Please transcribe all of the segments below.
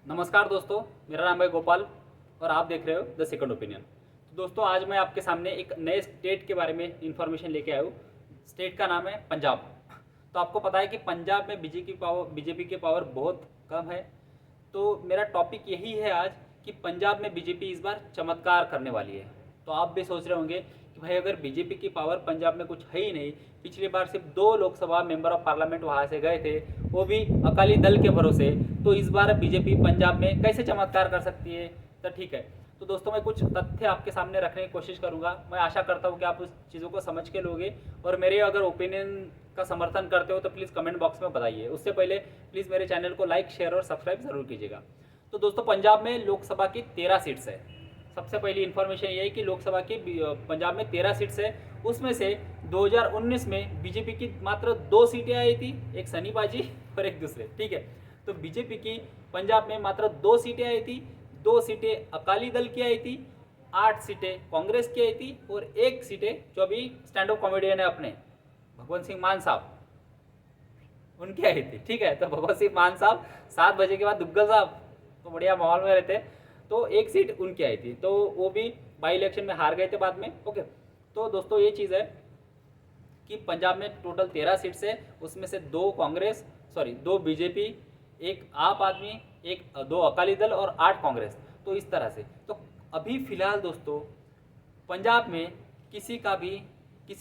नमस्कार दोस्तों, मेरा नाम है गोपाल और आप देख रहे हो द सेकंड ओपिनियन। तो दोस्तों, आज मैं आपके सामने एक नए स्टेट के बारे में इंफॉर्मेशन लेके आया हूँ। स्टेट का नाम है पंजाब। तो आपको पता है कि पंजाब में बीजेपी की पावर बहुत कम है। तो मेरा टॉपिक यही है आज कि पंजाब में बीजेपी इस बार चमत्कार करने वाली है। तो आप भी सोच रहे होंगे कि भाई अगर बीजेपी की पावर पंजाब में कुछ है ही नहीं, पिछली बार सिर्फ 2 लोकसभा मेंबर ऑफ पार्लियामेंट वहाँ से गए थे, वो भी अकाली दल के भरोसे, तो इस बार बीजेपी पंजाब में कैसे चमत्कार कर सकती है। तो ठीक है, तो दोस्तों मैं कुछ तथ्य आपके सामने रखने की कोशिश करूंगा। मैं आशा करता हूं कि आप उस चीज़ों को समझ के लोगे और मेरे अगर ओपिनियन का समर्थन करते हो तो प्लीज़ कमेंट बॉक्स में बताइए। उससे पहले प्लीज़ मेरे चैनल को लाइक, शेयर और सब्सक्राइब ज़रूर कीजिएगा। तो दोस्तों, पंजाब में लोकसभा की 13 सीट्स है। सबसे पहली इन्फॉर्मेशन ये है कि लोकसभा की पंजाब में 13 सीट्स है। उसमें से 2019 में बीजेपी की मात्र 2 सीटें आई थी, एक सनीबाजी और एक दूसरे। ठीक है, तो बीजेपी की पंजाब में मात्र 2 सीटें आई थी। 2 सीटें अकाली दल की आई थी, 8 सीटें कांग्रेस की आई थी और 1 सीटें जो अभी स्टैंड अप कॉमेडियन है अपने भगवंत सिंह मान साहब, उनकी आई थी। ठीक है, तो भगवंत सिंह मान साहब 7 बजे के बाद दुग्गल साहब तो बढ़िया माहौल में रहते, तो 1 सीट उनकी आई थी। तो वो भी बाई इलेक्शन में हार गए थे बाद में। ओके, तो दोस्तों ये चीज़ है कि पंजाब में टोटल 13 सीट्स है। उसमें से 2 बीजेपी, 1 आप आदमी, 2 अकाली दल और 8 कांग्रेस। तो इस तरह से तो अभी फिलहाल दोस्तों पंजाब में किसी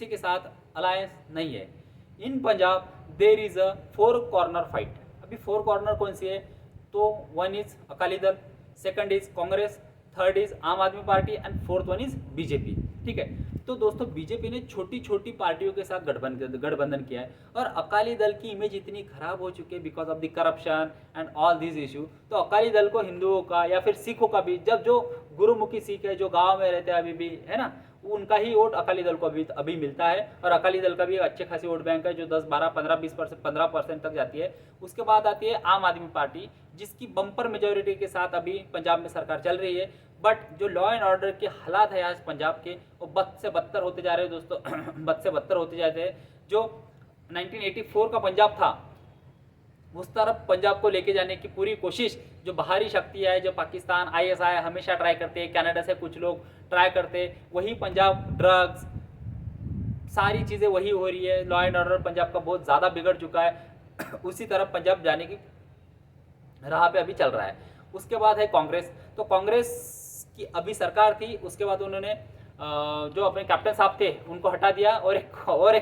के साथ अलायंस नहीं है। In Punjab there is a 4 corner fight. अभी 4 कॉर्नर कौन सी है? तो 1 is Akali Dal, 2nd is Congress, 3rd is आम आदमी party and 4th one is BJP. ठीक है, तो दोस्तों बीजेपी ने छोटी छोटी पार्टियों के साथ गठबंधन किया है और अकाली दल की इमेज इतनी खराब हो चुकी है because of the corruption and all this issue. तो अकाली दल को हिंदुओं का या फिर सिखों का भी, जब जो गुरुमुखी सिख है जो गाँव में रहते हैं अभी भी है ना, उनका ही वोट अकाली दल को अभी मिलता है। और अकाली दल का भी अच्छे खासी वोट बैंक है जो 10, 12, 15, 20%, 15% तक जाती है। उसके बाद आती है आम आदमी पार्टी, जिसकी बम्पर मेजोरिटी के साथ अभी पंजाब में सरकार चल रही है। बट जो लॉ एंड ऑर्डर के हालात है आज पंजाब के, वो बद से बदतर होते जा रहे हैं दोस्तों बद से बदतर होते जाते हैं। जो 1984 का पंजाब था, उस तरफ पंजाब को लेके जाने की पूरी कोशिश जो बाहरी शक्ति है, जो पाकिस्तान, ISI हमेशा ट्राई करते हैं, कनाडा से कुछ लोग ट्राई करते हैं, वही पंजाब ड्रग्स सारी चीज़ें वही हो रही है। लॉ एंड ऑर्डर पंजाब का बहुत ज़्यादा बिगड़ चुका है उसी तरफ पंजाब जाने की राह पे अभी चल रहा है। उसके बाद है कांग्रेस। तो कांग्रेस की अभी सरकार थी, उसके बाद उन्होंने जो अपने कैप्टन साहब थे उनको हटा दिया और एक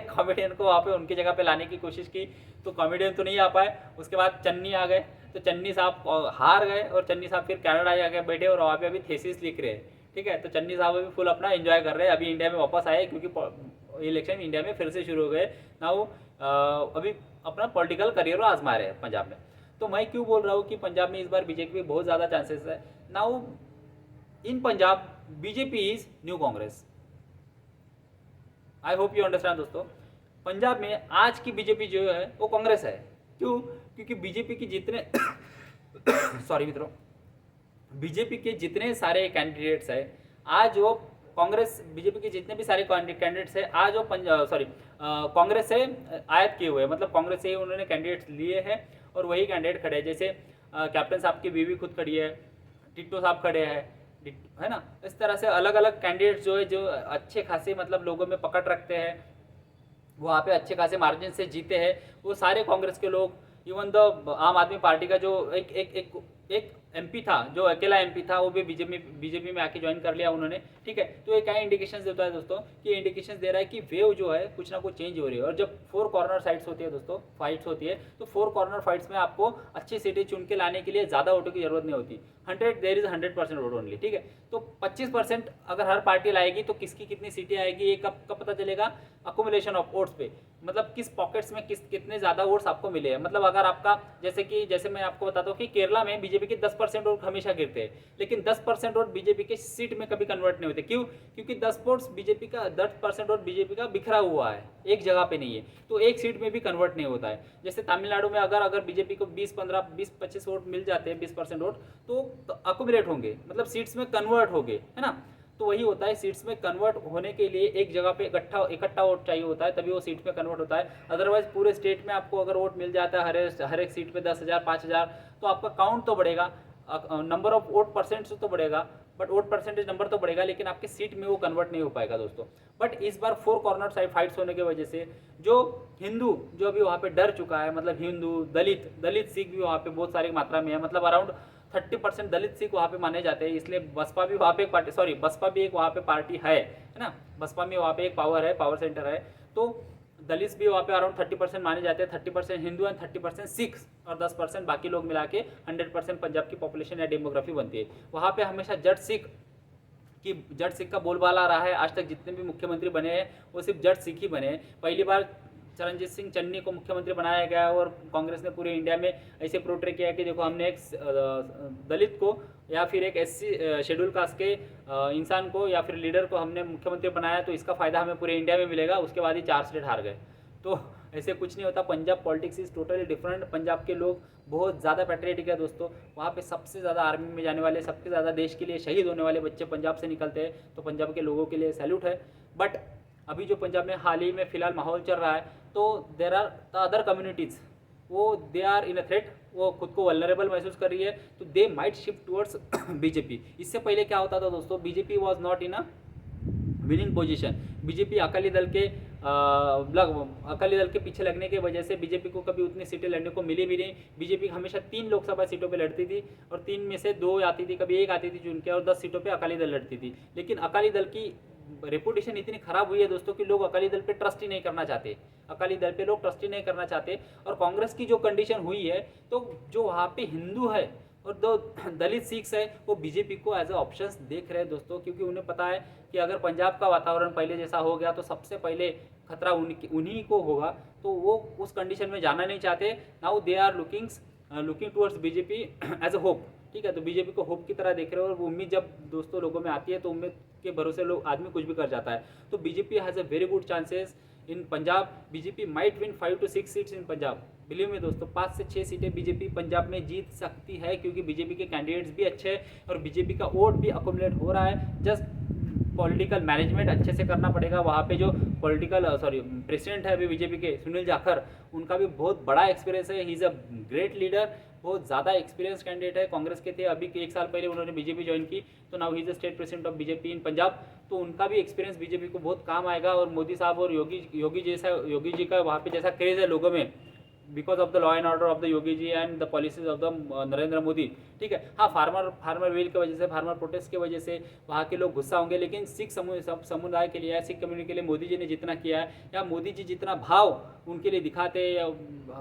कॉमेडियन को वहाँ पे उनकी जगह पे लाने की कोशिश की। तो कॉमेडियन तो नहीं आ पाए। उसके बाद चन्नी आ गए, तो चन्नी साहब हार गए और चन्नी साहब फिर कनाडा जाके बैठे और वहाँ पे अभी थेसिस लिख रहे हैं। ठीक है, तो चन्नी साहब अभी फुल अपना एंजॉय कर रहे हैं। अभी इंडिया में वापस आए क्योंकि इलेक्शन इंडिया में फिर से शुरू हो गए ना। वो अभी अपना पॉलिटिकल करियर आजमा रहे हैं पंजाब में। तो मैं क्यों बोल रहा हूँ कि पंजाब में इस बार बीजेपी में बहुत ज़्यादा चांसेस है। Now in Punjab BJP is new Congress. I hope you understand दोस्तों। पंजाब में आज की बीजेपी जो है वो कांग्रेस है। क्यों? क्योंकि बीजेपी की जितने सॉरी मित्रों, बीजेपी के जितने सारे कैंडिडेट्स हैं आज वो बीजेपी के जितने भी सारे कैंडिडेट्स हैं आज वो कांग्रेस से आयत किए हुए हैं। मतलब कांग्रेस से ही उन्होंने कैंडिडेट्स लिए हैं और वही कैंडिडेट खड़े हैं। जैसे कैप्टन साहब की बीवी खुद खड़ी है, टिट्टो साहब खड़े हैं, है ना। इस तरह से अलग अलग कैंडिडेट्स जो है जो अच्छे खासे मतलब लोगों में पकड़ रखते हैं, वहाँ पे अच्छे खासे मार्जिन से जीते हैं, वो सारे कांग्रेस के लोग। इवन द आम आदमी पार्टी का जो एक MP था, जो अकेला MP था, वो भी बीजेपी में आके ज्वाइन कर लिया उन्होंने। ठीक है, तो ये क्या इंडिकेशंस देता है दोस्तों कि इंडिकेशंस दे रहा है कि वेव जो है कुछ ना कुछ चेंज हो रही है। और जब 4 कॉर्नर साइड्स होती है दोस्तों, फाइट्स होती है, तो 4 कॉर्नर फाइट्स में आपको अच्छी सीटें चुन के लाने के लिए ज़्यादा वोटों की जरूरत नहीं होती। 100% वोट ओनली। ठीक है, तो 25% अगर हर पार्टी लाएगी तो किसकी कितनी सीटें आएगी ये कब पता चलेगा? अकोमुलेशन ऑफ वोट्स पे, मतलब किस पॉकेट्स में कितने ज़्यादा वोट्स आपको मिले हैं। मतलब अगर आपका जैसे मैं आपको बताता हूँ कि केरला में बीजेपी के 10% वोट हमेशा गिरते हैं, लेकिन 10% वोट बीजेपी के सीट में कभी कन्वर्ट नहीं होते। क्यों? क्योंकि 10% वोट बीजेपी का बिखरा हुआ है, एक जगह पे नहीं है, तो एक सीट में भी कन्वर्ट नहीं होता है। जैसे तमिलनाडु में अगर बीजेपी को 20-25 वोट मिल जाते हैं, 20% वोट तो अकोमुलेट होंगे, मतलब सीट्स में कन्वर्ट होंगे, है ना। तो वही होता है, सीट्स में कन्वर्ट होने के लिए एक जगह पे इकट्ठा वोट चाहिए होता है, तभी वो सीट में कन्वर्ट होता है। अदरवाइज पूरे स्टेट में आपको अगर वोट मिल जाता है हर एक सीट पे 10,000 5,000 तो आपका काउंट तो बढ़ेगा, नंबर ऑफ वोट परसेंट तो बढ़ेगा, बट वोट परसेंटेज नंबर तो बढ़ेगा, लेकिन आपके सीट में वो कन्वर्ट नहीं हो पाएगा दोस्तों। बट इस बार 4 कॉर्नर साइड फाइट्स होने की वजह से जो हिंदू जो अभी वहाँ पे डर चुका है, मतलब हिंदू, दलित सिख भी वहाँ पे बहुत सारी मात्रा में है, मतलब अराउंड 30% दलित सिख वहाँ पे माने जाते हैं। इसलिए बसपा भी वहाँ पे एक पार्टी, सॉरी बसपा भी एक वहाँ पे पार्टी है ना, बसपा में वहाँ पे एक पावर सेंटर है। तो दलित भी वहाँ पे अराउंड 30% माने जाते हैं, 30% हिंदू एंड 30% सिख, और 10% बाकी लोग मिला के 100% पंजाब की पॉपुलेशन या डेमोग्राफी बनती है। वहाँ पे हमेशा जट सिख का बोलबाला रहा है। आज तक जितने भी मुख्यमंत्री बने हैं वो सिर्फ जट सिख ही बने हैं। पहली बार चरणजीत सिंह चन्नी को मुख्यमंत्री बनाया गया और कांग्रेस ने पूरे इंडिया में ऐसे प्रोट्रे किया कि देखो हमने एक दलित को या फिर एक SC शेड्यूल कास्ट के इंसान को या फिर लीडर को हमने मुख्यमंत्री बनाया, तो इसका फ़ायदा हमें पूरे इंडिया में मिलेगा। उसके बाद ही 4 स्टेट हार गए। तो ऐसे कुछ नहीं होता। Punjab politics is totally different. Punjab के लोग बहुत ज़्यादा पैट्रियटिक है दोस्तों। वहाँ पे सबसे ज़्यादा आर्मी में जाने वाले, सबसे ज़्यादा देश के लिए शहीद होने वाले बच्चे पंजाब से निकलते हैं। तो पंजाब के लोगों के लिए सैल्यूट है। बट अभी जो पंजाब में हाल ही में फ़िलहाल माहौल चल रहा है, तो there are the other communities, वो they are in a threat, वो खुद को वल्नरेबल महसूस कर रही है, तो they might shift towards BJP. इससे पहले क्या होता था दोस्तों, BJP was not in a winning position. BJP Akali Dal के पीछे लगने की वजह से बीजेपी को कभी उतनी सीटें लड़ने को मिली भी नहीं। बीजेपी हमेशा 3 लोकसभा सीटों पे लड़ती थी और 3 में से 2 आती थी, कभी 1 आती थी चुन के, और 10 सीटों पे अकाली दल लड़ती थी। लेकिन अकाली दल की रेपुटेशन इतनी खराब हुई है दोस्तों कि लोग अकाली दल पे ट्रस्ट ही नहीं करना चाहते। अकाली दल पे लोग ट्रस्ट ही नहीं करना चाहते। और कांग्रेस की जो कंडीशन हुई है, तो जो वहाँ पे हिंदू है और जो दलित सिख्स है, वो बीजेपी को एज ए ऑप्शंस देख रहे हैं दोस्तों, क्योंकि उन्हें पता है कि अगर पंजाब का वातावरण पहले जैसा हो गया तो सबसे पहले खतरा उन्हीं को होगा। तो वो उस कंडीशन में जाना नहीं चाहते। Now they are looking towards BJP as a hope. ठीक है, तो बीजेपी को होप की तरह देख रहे हो। और वो उम्मीद जब दोस्तों लोगों में आती है तो उम्मीद के भरोसे लोग आदमी कुछ भी कर जाता है। तो BJP has a very good chances in Punjab. BJP might win 5 to 6 seats in Punjab. Believe में दोस्तों 5 से 6 सीटें बीजेपी पंजाब में जीत सकती है, क्योंकि बीजेपी के कैंडिडेट्स भी अच्छे हैं और बीजेपी का वोट भी अकोमुलेट हो रहा है। जस्ट पॉलिटिकल मैनेजमेंट अच्छे से करना पड़ेगा। वहाँ पे जो प्रेसिडेंट है अभी बीजेपी के, सुनील जाखर, उनका भी बहुत बड़ा एक्सपीरियंस है। He is a great leader, बहुत ज़्यादा एक्सपीरियंस कैंडिडेट है। कांग्रेस के थे, अभी 1 साल पहले उन्होंने बीजेपी ज्वाइन की, तो now he is the state president of BJP in Punjab. तो उनका भी एक्सपीरियंस बीजेपी को बहुत काम आएगा। और मोदी साहब और योगी जी का वहाँ पे जैसा क्रेज़ है लोगों में, because of the law and order of the Yogi ji and the policies of the Narendra Modi. ठीक है, हाँ, फार्मर विल की वजह से, फार्मर प्रोटेस्ट की वजह से वहाँ के लोग गुस्सा होंगे, लेकिन सिख समुदाय के लिए, सिख कम्युनिटी के लिए मोदी जी ने जितना किया है, या मोदी जी जितना भाव उनके लिए दिखाते हैं, या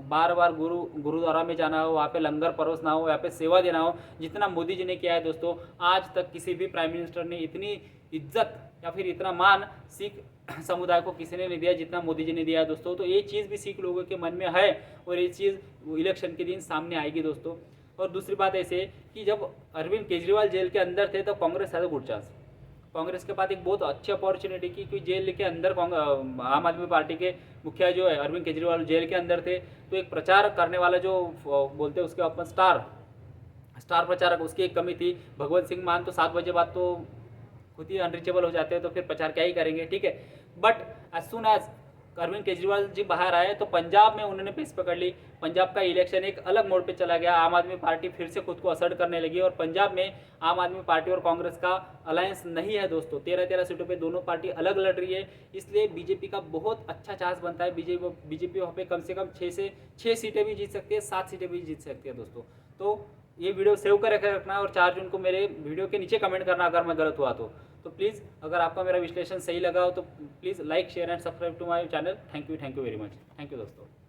बार बार गुरुद्वारा में जाना हो, वहाँ पे लंगर परोसना हो, यहाँ पे सेवा देना हो, जितना मोदी जी ने किया है दोस्तों, आज तक किसी भी प्राइम मिनिस्टर ने इतनी इज्जत या फिर इतना मान सिख समुदाय को किसी ने नहीं दिया जितना मोदी जी ने दिया है दोस्तों। तो ये चीज़ भी सिख लोगों के मन में है और ये चीज़ इलेक्शन के दिन सामने आएगी दोस्तों। और दूसरी बात ऐसे कि जब अरविंद केजरीवाल जेल के अंदर थे तो Congress has a good chance. Congress के पास एक बहुत अच्छी अपॉर्चुनिटी की, क्योंकि जेल के अंदर आम आदमी पार्टी के मुखिया जो है अरविंद केजरीवाल जेल के अंदर थे, तो एक प्रचार करने वाला जो बोलते हैं उसके अपन स्टार प्रचारक, उसकी एक कमी थी। भगवंत सिंह मान तो 7 बजे बाद तो खुद ही अनरीचेबल हो जाते हैं, तो फिर प्रचार क्या ही करेंगे। ठीक है, but as soon as Arvind Kejriwal ji बाहर आए तो पंजाब में उन्होंने पेस पकड़ ली। पंजाब का इलेक्शन एक अलग मोड़ पे चला गया। आम आदमी पार्टी फिर से खुद को असर्ट करने लगी और पंजाब में आम आदमी पार्टी और कांग्रेस का अलायंस नहीं है दोस्तों। 13-13 सीटों पे दोनों पार्टी अलग लड़ रही है, इसलिए बीजेपी का बहुत अच्छा चांस बनता है। बीजेपी वहाँ पे कम से कम 6 सीटें भी जीत सकती है, 7 सीटें भी जीत सकती है दोस्तों। तो ये वीडियो सेव कर रखना और 4 जून को मेरे वीडियो के नीचे कमेंट करना अगर मैं गलत हुआ तो प्लीज़, अगर आपका मेरा विश्लेषण सही लगा हो तो please like, share and subscribe to my channel. Thank you very much. Thank you दोस्तों।